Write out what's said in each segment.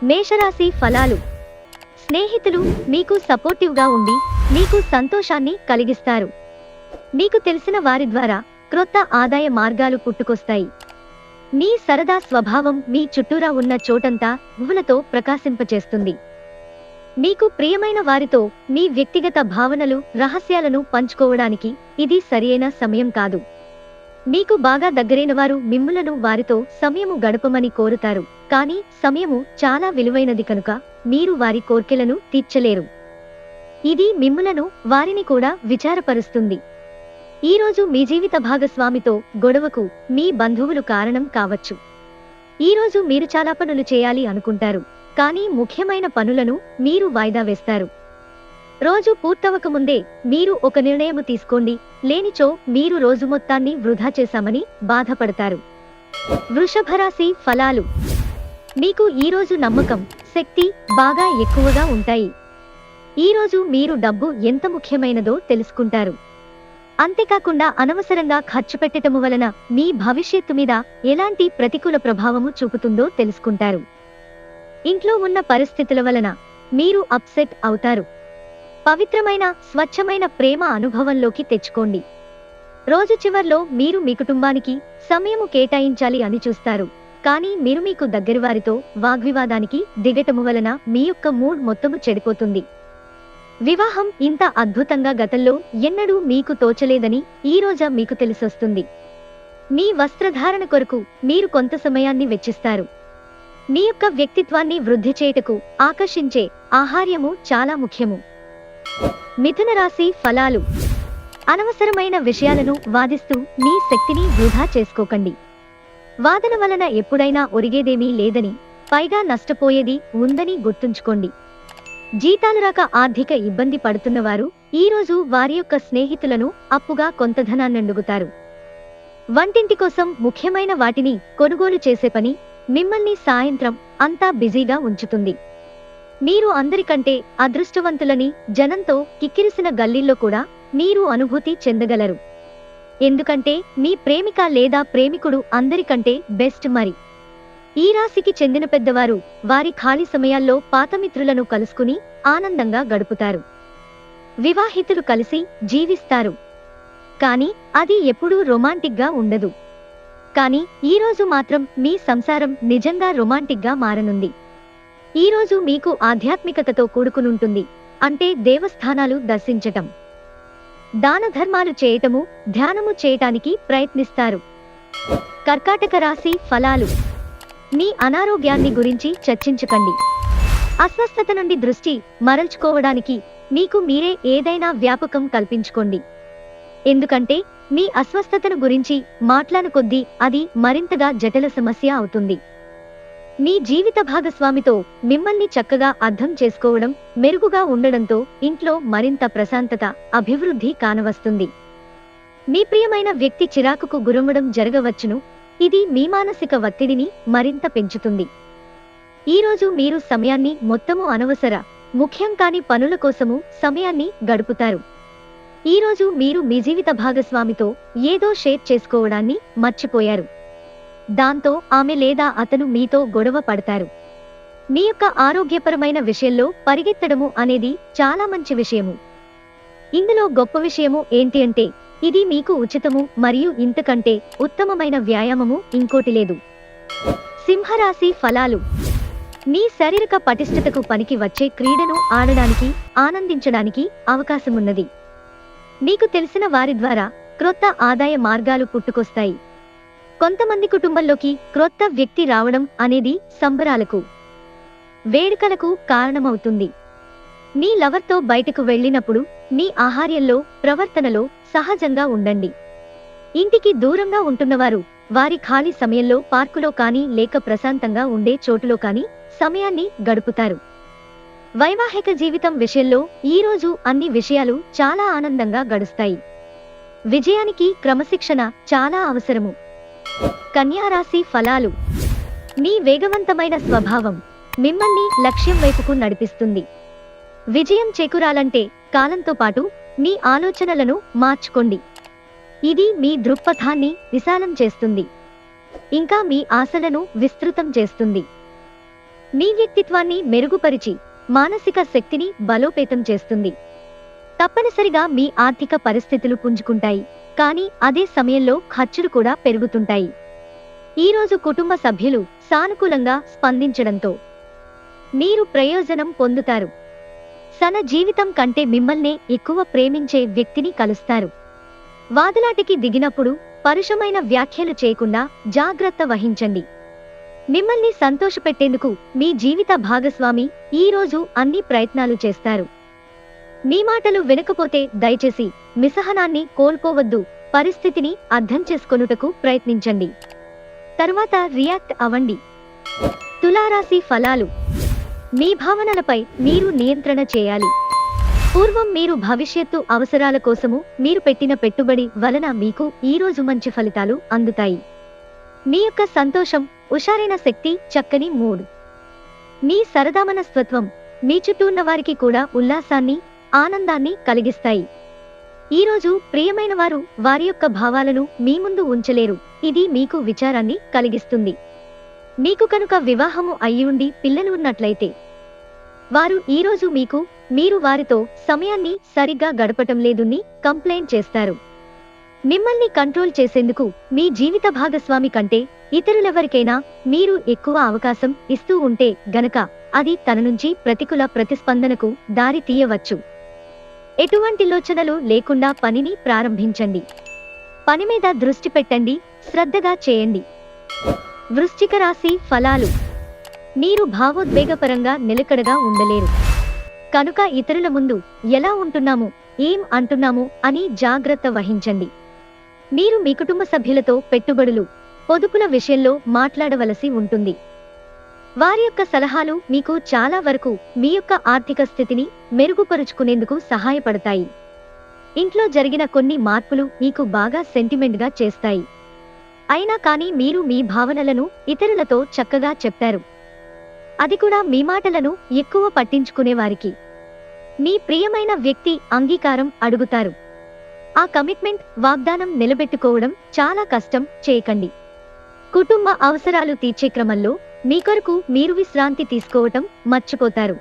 మేషరాశి ఫలాలు. స్నేహితులు మీకు సపోర్టివ్గా ఉండి మీకు సంతోషాన్ని కలిగిస్తారు. మీకు తెలిసిన వారి ద్వారా క్రొత్త ఆదాయ మార్గాలు పుట్టుకొస్తాయి. మీ సరదా స్వభావం మీ చుట్టూరా ఉన్న చోటంతా పువ్వులతో ప్రకాశింపచేస్తుంది. మీకు ప్రియమైన వారితో మీ వ్యక్తిగత భావనలు, రహస్యాలను పంచుకోవడానికి ఇది సరియైన సమయం కాదు. మీకు బాగా దగ్గరైన వారు మిమ్ములను వారితో సమయము గడపమని కోరుతారు, కానీ సమయము చాలా విలువైనది కనుక మీరు వారి కోర్కెలను తీర్చలేరు. ఇది మిమ్ములను, వారిని కూడా విచారపరుస్తుంది. ఈరోజు మీ జీవిత భాగస్వామితో గొడవకు మీ బంధువులు కారణం కావచ్చు. ఈరోజు మీరు చాలా పనులు చేయాలి అనుకుంటారు, కానీ ముఖ్యమైన పనులను మీరు వాయిదా వేస్తారు. రోజు పూర్తవకముందే మీరు ఒక నిర్ణయము తీసుకోండి, లేనిచో మీరు రోజు మొత్తాన్ని వృధా చేశామని బాధపడతారు. వృషభరాశి ఫలాలు. మీకు ఈరోజు నమ్మకం, శక్తి బాగా ఎక్కువగా ఉంటాయి. ఈరోజు మీరు డబ్బు ఎంత ముఖ్యమైనదో తెలుసుకుంటారు. అంతేకాకుండా అనవసరంగా ఖర్చు పెట్టటము వలన మీ భవిష్యత్తు మీద ఎలాంటి ప్రతికూల ప్రభావము చూపుతుందో తెలుసుకుంటారు. ఇంట్లో ఉన్న పరిస్థితుల వలన మీరు అప్సెట్ అవుతారు. పవిత్రమైన, స్వచ్ఛమైన ప్రేమ అనుభవంలోకి తెచ్చుకోండి. రోజు చివర్లో మీరు మీ కుటుంబానికి సమయము కేటాయించాలి అని చూస్తారు, కానీ మీరు మీకు దగ్గరి వారితో వాగ్వివాదానికి దిగటము వలన మీ యొక్క మూడ్ మొత్తము చెడిపోతుంది. వివాహం ఇంత అద్భుతంగా గతంలో ఎన్నడూ మీకు తోచలేదని ఈ రోజు మీకు తెలిసొస్తుంది. మీ వస్త్రధారణ కొరకు మీరు కొంత సమయాన్ని వెచ్చిస్తారు. మీ యొక్క వ్యక్తిత్వాన్ని వృద్ధి చేయుటకు ఆకర్షించే ఆహార్యము చాలా ముఖ్యము. మిథున రాశి ఫలాలు. అనవసరమైన విషయాలను వాదిస్తూ మీ శక్తిని వృధా చేసుకోకండి. వాదన వలన ఎప్పుడైనా ఒరిగేదేమీ లేదని, పైగా నష్టపోయేది ఉందని గుర్తుంచుకోండి. జీతాలు రాక ఆర్థిక ఇబ్బంది పడుతున్నవారు ఈరోజు వారి యొక్క స్నేహితులను అప్పుగా కొంత ధనాన్నడుగుతారు. వంటింటి కోసం ముఖ్యమైన వాటిని కొనుగోలు చేసే పని మిమ్మల్ని సాయంత్రం అంతా బిజీగా ఉంచుతుంది. మీరు అందరికంటే అదృష్టవంతులని జనంతో కిక్కిరిసిన గల్లీల్లో కూడా మీరు అనుభూతి చెందగలరు. ఎందుకంటే మీ ప్రేమిక లేదా ప్రేమికుడు అందరికంటే బెస్ట్. మరి ఈ రాశికి చెందిన పెద్దవారు వారి ఖాళీ సమయాల్లో పాతమిత్రులను కలుసుకుని ఆనందంగా గడుపుతారు. వివాహితులు కలిసి జీవిస్తారు, కానీ అది ఎప్పుడూ రొమాంటిక్గా ఉండదు. కానీ ఈరోజు మాత్రం మీ సంసారం నిజంగా రొమాంటిక్గా మారనుంది. ఈరోజు మీకు ఆధ్యాత్మికతతో కూడుకునుంటుంది. అంటే దేవస్థానాలు దర్శించటం, దాన ధర్మాలు చేయటము, ధ్యానము చేయటానికి ప్రయత్నిస్తారు. కర్కాటక రాశి ఫలాలు. మీ అనారోగ్యాన్ని గురించి చర్చించకండి. అస్వస్థత నుండి దృష్టి మరల్చుకోవడానికి మీకు మీరే ఏదైనా వ్యాపకం కల్పించుకోండి. ఎందుకంటే మీ అస్వస్థతను గురించి మాట్లాడు కొద్దీ అది మరింతగా జటిల సమస్య అవుతుంది. మీ జీవిత భాగస్వామితో మిమ్మల్ని చక్కగా అర్థం చేసుకోవడం, మెరుగుగా ఉండడంతో ఇంట్లో మరింత ప్రశాంతత, అభివృద్ధి కానవస్తుంది. మీ ప్రియమైన వ్యక్తి చిరాకుకు గురవ్వడం జరగవచ్చును. ఇది మీ మానసిక ఒత్తిడిని మరింత పెంచుతుంది. ఈరోజు మీరు సమయాన్ని మొత్తము అనవసర, ముఖ్యం కాని పనుల కోసము సమయాన్ని గడుపుతారు. ఈరోజు మీరు మీ జీవిత భాగస్వామితో ఏదో షేర్ చేసుకోవడాన్ని మర్చిపోయారు. దాంతో ఆమె లేదా అతను మీతో గొడవ పడతారు. మీ యొక్క ఆరోగ్యపరమైన విషయంలో పరిగెత్తడము అనేది చాలా మంచి విషయము. ఇందులో గొప్ప విషయము ఏంటి అంటే ఇది మీకు ఉచితము, మరియు ఇంతకంటే ఉత్తమమైన వ్యాయామము ఇంకోటి లేదు. సింహరాశి ఫలాలు. మీ శారీరక పటిష్టతకు పనికి వచ్చే క్రీడను ఆడడానికి, ఆనందించడానికి అవకాశమున్నది. మీకు తెలిసిన వారి ద్వారా క్రొత్త ఆదాయ మార్గాలు పుట్టుకొస్తాయి. కొంతమంది కుటుంబంలోకి క్రొత్త వ్యక్తి రావడం అనేది సంబరాలకు, వేడుకలకు కారణమవుతుంది. మీ లవర్తో బయటకు వెళ్ళినప్పుడు మీ ఆహార్యంలో, ప్రవర్తనలో సహజంగా ఉండండి. ఇంటికి దూరంగా ఉంటున్నవారు వారి ఖాళీ సమయంలో పార్కులో కానీ లేక ప్రశాంతంగా ఉండే చోటులో కానీ సమయాన్ని గడుపుతారు. వైవాహిక జీవితం విషయంలో ఈరోజు అన్ని విషయాలు చాలా ఆనందంగా గడుస్తాయి. విజయానికి క్రమశిక్షణ చాలా అవసరము. కన్యా రాశి ఫలాలు. మీ వేగవంతమైన స్వభావం మిమ్మల్ని లక్ష్యం వైపుకు నడిపిస్తుంది. విజయం చేకూరాలంటే కాలంతో పాటు మీ ఆలోచనలను మార్చుకోండి. ఇది మీ దృక్పథాన్ని విశాలం చేస్తుంది, ఇంకా మీ ఆశలను విస్తృతం చేస్తుంది. మీ వ్యక్తిత్వాన్ని మెరుగుపరిచి మానసిక శక్తిని బలోపేతం చేస్తుంది. తప్పనిసరిగా మీ ఆర్థిక పరిస్థితులు పుంజుకుంటాయి, కానీ అదే సమయంలో ఖర్చులు కూడా పెరుగుతుంటాయి. ఈరోజు కుటుంబ సభ్యులు సానుకూలంగా స్పందించడంతో మీరు ప్రయోజనం పొందుతారు. తన జీవితం కంటే మిమ్మల్నే ఎక్కువ ప్రేమించే వ్యక్తిని కలుస్తారు. వాదులాటికి దిగినప్పుడు పరుషమైన వ్యాఖ్యలు చేయకుండా జాగ్రత్త వహించండి. మిమ్మల్ని సంతోషపెట్టేందుకు మీ జీవిత భాగస్వామి ఈరోజు అన్ని ప్రయత్నాలు చేస్తారు. మీ మాటలు వినకపోతే దయచేసి మిసహనాన్ని కోల్పోవద్దు. పరిస్థితిని అర్థం చేసుకొనుటకు ప్రయత్నించండి, తరువాత రియాక్ట్ అవ్వండి. తులారాశి ఫలాలు. మీ భావనలపై మీరు నియంత్రణ చేయాలి. పూర్వం మీరు భవిష్యత్తు అవసరాల కోసము మీరు పెట్టిన పెట్టుబడి వలన మీకు ఈరోజు మంచి ఫలితాలు అందుతాయి. మీ యొక్క సంతోషం, ఉషారైన శక్తి, చక్కని మూడ్, మీ సరదామనస్తత్వం మీ చుట్టూ ఉన్న వారికి కూడా ఉల్లాసాన్ని, ఆనందాన్ని కలిగిస్తాయి. ఈరోజు ప్రియమైన వారు వారి యొక్క భావాలను మీ ముందు ఉంచలేరు. ఇది మీకు విచారాన్ని కలిగిస్తుంది. మీకు కనుక వివాహము అయ్యుండి పిల్లలు ఉన్నట్లయితే వారు ఈరోజు మీరు వారితో సమయాన్ని సరిగ్గా గడపటం లేదని కంప్లైంట్ చేస్తారు. మిమ్మల్ని కంట్రోల్ చేసేందుకు మీ జీవిత భాగస్వామి కంటే ఇతరులెవరికైనా మీరు ఎక్కువ అవకాశం ఇస్తూ ఉంటే గనక అది తన నుంచి ప్రతికూల ప్రతిస్పందనకు దారి తీయవచ్చు. ఎటువంటి లోచనలు లేకుండా పనిని ప్రారంభించండి. పని మీద దృష్టి పెట్టండి, శ్రద్ధగా చేయండి. వృశ్చిక రాశి ఫలాలు. మీరు భావోద్వేగపరంగా నిలకడగా ఉండలేరు కనుక ఇతరుల ముందు ఎలా ఉంటున్నాము, ఏం అంటున్నాము అని జాగ్రత్త వహించండి. మీరు మీ కుటుంబ సభ్యులతో పెట్టుబడులు, పొదుపుల విషయంలో మాట్లాడవలసి ఉంటుంది. వారి యొక్క సలహాలు మీకు చాలా వరకు మీ యొక్క ఆర్థిక స్థితిని మెరుగుపరుచుకునేందుకు సహాయపడతాయి. ఇంట్లో జరిగిన కొన్ని మార్పులు మీకు బాగా సెంటిమెంట్గా చేస్తాయి. అయినా కానీ మీరు మీ భావనలను ఇతరులతో చక్కగా చెప్తారు, అది కూడా మీ మాటలను ఎక్కువ పట్టించుకునేవారికి. మీ ప్రియమైన వ్యక్తి అంగీకారం అడుగుతారు. ఆ కమిట్మెంట్, వాగ్దానం నిలబెట్టుకోవడం చాలా కష్టం. చేయకండి. కుటుంబ అవసరాలు తీర్చే క్రమంలో మీ కొరకు మీరు విశ్రాంతి తీసుకోవటం మర్చిపోతారు.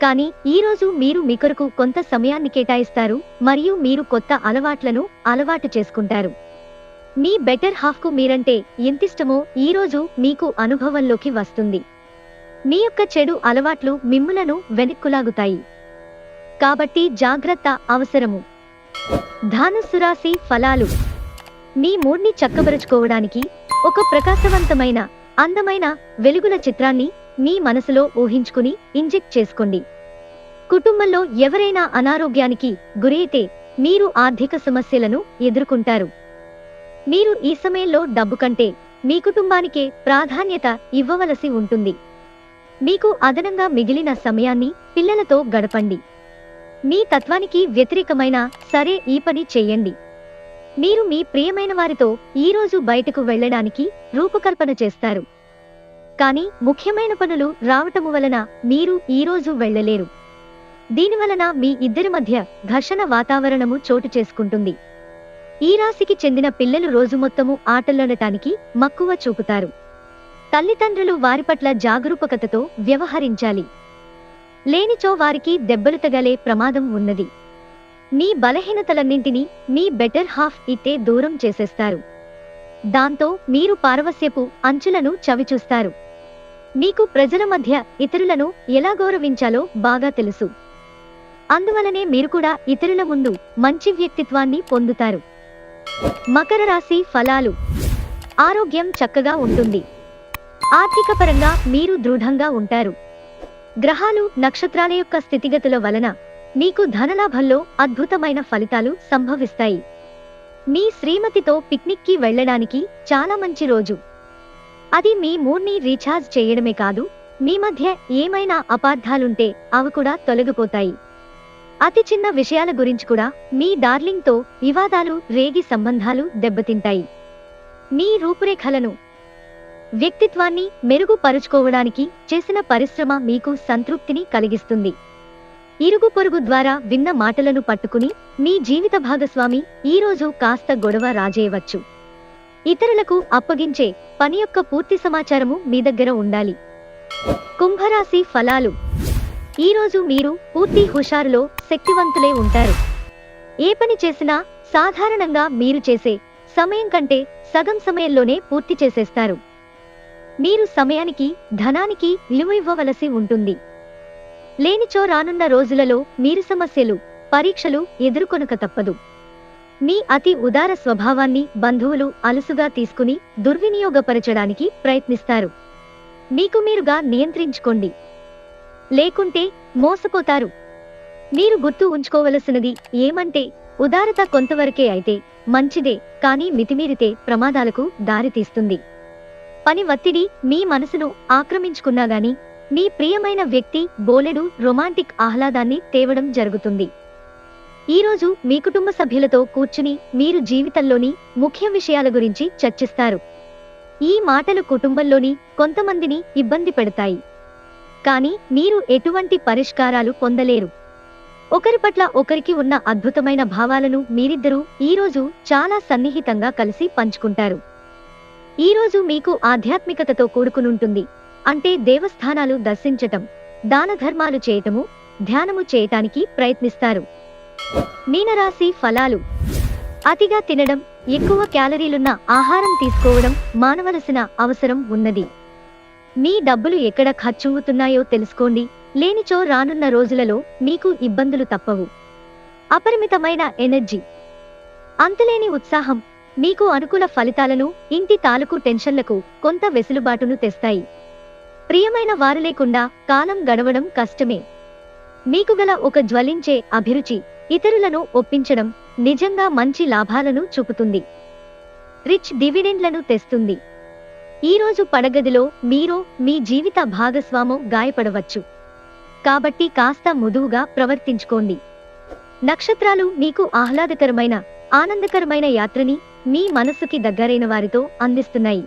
కానీ ఈరోజు మీరు మీ కొరకు కొంత సమయాన్ని కేటాయిస్తారు మరియు మీరు కొత్త అలవాట్లను అలవాటు చేసుకుంటారు. మీ బెటర్ హాఫ్కు మీరంటే ఎంతిష్టమో ఈరోజు మీకు అనుభవంలోకి వస్తుంది. మీ యొక్క చెడు అలవాట్లు మిమ్ములను వెనక్కులాగుతాయి, కాబట్టి జాగ్రత్త అవసరము. ధనుస్సు రాశి ఫలాలు. మీ మూడ్ని చక్కబరుచుకోవడానికి ఒక ప్రకాశవంతమైన, అందమైన వెలుగుల చిత్రాన్ని మీ మనసులో ఊహించుకుని ఇంజెక్ట్ చేసుకోండి. కుటుంబంలో ఎవరైనా అనారోగ్యానికి గురైతే మీరు ఆర్థిక సమస్యలను ఎదుర్కొంటారు. మీరు ఈ సమయంలో డబ్బు కంటే మీ కుటుంబానికే ప్రాధాన్యత ఇవ్వవలసి ఉంటుంది. మీకు అదనంగా మిగిలిన సమయాన్ని పిల్లలతో గడపండి. మీ తత్వానికి వ్యతిరేకమైన సరే ఈ పని చెయ్యండి. మీరు మీ ప్రియమైన వారితో ఈరోజు బయటకు వెళ్ళడానికి రూపకల్పన చేస్తారు. కానీ ముఖ్యమైన పనులు రావటము వలన మీరు ఈరోజు వెళ్ళలేరు. దీనివలన మీ ఇద్దరి మధ్య ఘర్షణ వాతావరణము చోటు చేసుకుంటుంది. ఈ రాశికి చెందిన పిల్లలు రోజు మొత్తము ఆటలాడటానికి మక్కువ చూపుతారు. తల్లిదండ్రులు వారి పట్ల జాగరూకతతో వ్యవహరించాలి. లేనిచో వారికి దెబ్బలు తగలే ప్రమాదం ఉన్నది. మీ బలహీనతలన్నింటినీ మీ బెటర్ హాఫ్ ఇట్టే దూరం చేసేస్తారు. దాంతో మీరు పారవస్యపు అంచులను చవిచూస్తారు. మీకు ప్రజల మధ్య ఇతరులను ఎలా గౌరవించాలో బాగా తెలుసు. అందువలనే మీరు కూడా ఇతరుల ముందు మంచి వ్యక్తిత్వాన్ని పొందుతారు. మకర రాశి ఫలాలు. ఆరోగ్యం చక్కగా ఉంటుంది. ఆర్థిక పరంగా మీరు దృఢంగా ఉంటారు. గ్రహాలు, నక్షత్రాల యొక్క స్థితిగతుల వలన మీకు ధనలాభంలో అద్భుతమైన ఫలితాలు సంభవిస్తాయి. మీ శ్రీమతితో పిక్నిక్కి వెళ్ళడానికి చాలా మంచి రోజు. అది మీ మూడ్ని రీఛార్జ్ చేయడమే కాదు, మీ మధ్య ఏమైనా అపార్థాలుంటే అవి కూడా తొలగిపోతాయి. అతి చిన్న విషయాల గురించి కూడా మీ డార్లింగ్తో వివాదాలు రేగి సంబంధాలు దెబ్బతింటాయి. మీ రూపురేఖలను, వ్యక్తిత్వాన్ని మెరుగుపరుచుకోవడానికి చేసిన పరిశ్రమ మీకు సంతృప్తిని కలిగిస్తుంది. ఇరుగు పొరుగు ద్వారా విన్న మాటలను పట్టుకుని మీ జీవిత భాగస్వామి ఈరోజు కాస్త గొడవ రాజేయవచ్చు. ఇతరులకు అప్పగించే పని యొక్క పూర్తి సమాచారము మీ దగ్గర ఉండాలి. కుంభరాశి ఫలాలు. ఈరోజు మీరు పూర్తి హుషారులో శక్తివంతులై ఉంటారు. ఏ పని చేసినా సాధారణంగా మీరు చేసే సమయం కంటే సగం సమయంలోనే పూర్తి చేసేస్తారు. మీరు సమయానికి ధనానికి విలువ ఇవ్వవలసి ఉంటుంది. లేనిచో రానున్న రోజులలో మీరు సమస్యలు పరీక్షలు ఎదుర్కొనక తప్పదు. మీ అతి ఉదార స్వభావాన్ని బంధువులు అలుసుగా తీసుకుని దుర్వినియోగపరచడానికి ప్రయత్నిస్తారు. మీకు మీరుగా నియంత్రించుకోండి, లేకుంటే మోసపోతారు. మీరు గుర్తు ఉంచుకోవలసినది ఏమంటే ఉదారత కొంతవరకే అయితే మంచిదే, కానీ మితిమీరితే ప్రమాదాలకు దారితీస్తుంది. పని ఒత్తిడి మీ మనసును ఆక్రమించుకున్నా గాని మీ ప్రియమైన వ్యక్తి బోలెడు రొమాంటిక్ ఆహ్లాదాన్ని తేవడం జరుగుతుంది. ఈరోజు మీ కుటుంబ సభ్యులతో కూర్చుని మీరు జీవితంలోని ముఖ్య విషయాల గురించి చర్చిస్తారు. ఈ మాటలు కుటుంబంలోని కొంతమందిని ఇబ్బంది పెడతాయి, కానీ మీరు ఎటువంటి పరిష్కారాలు పొందలేరు. ఒకరి పట్ల ఒకరికి ఉన్న అద్భుతమైన భావాలను మీరిద్దరూ ఈరోజు చాలా సన్నిహితంగా కలిసి పంచుకుంటారు. ఈరోజు మీకు ఆధ్యాత్మికతతో కూడుకునుంటుంది. అంటే దేవస్థానాలు దర్శించటం, దాన ధర్మాలు చేయటము, ధ్యానము చేయటానికి ప్రయత్నిస్తారు. మీనరాశి ఫలాలు. అతిగా తినడం, ఎక్కువ క్యాలరీలున్న ఆహారం తీసుకోవడం మానవలసిన అవసరం ఉన్నది. మీ డబ్బులు ఎక్కడ ఖర్చవుతున్నాయో తెలుసుకోండి, లేనిచో రానున్న రోజులలో మీకు ఇబ్బందులు తప్పవు. అపరిమితమైన ఎనర్జీ, అంతులేని ఉత్సాహం మీకు అనుకూల ఫలితాలను, ఇంటి తాలూకు టెన్షన్లకు కొంత వెసులుబాటును తెస్తాయి. ప్రియమైన వారు లేకుండా కాలం గడవడం కష్టమే. మీకు గల ఒక జ్వలించే అభిరుచి ఇతరులను ఒప్పించడం నిజంగా మంచి లాభాలను చూపుతుంది. రిచ్ డివిడెండ్లను తెస్తుంది. ఈరోజు పడగదిలో మీరో మీ జీవిత భాగస్వామో గాయపడవచ్చు, కాబట్టి కాస్త మృదువుగా ప్రవర్తించుకోండి. నక్షత్రాలు మీకు ఆహ్లాదకరమైన ఆనందకరమైన యాత్రని మీ మనస్సుకి దగ్గరైన వారితో అందిస్తున్నాయి.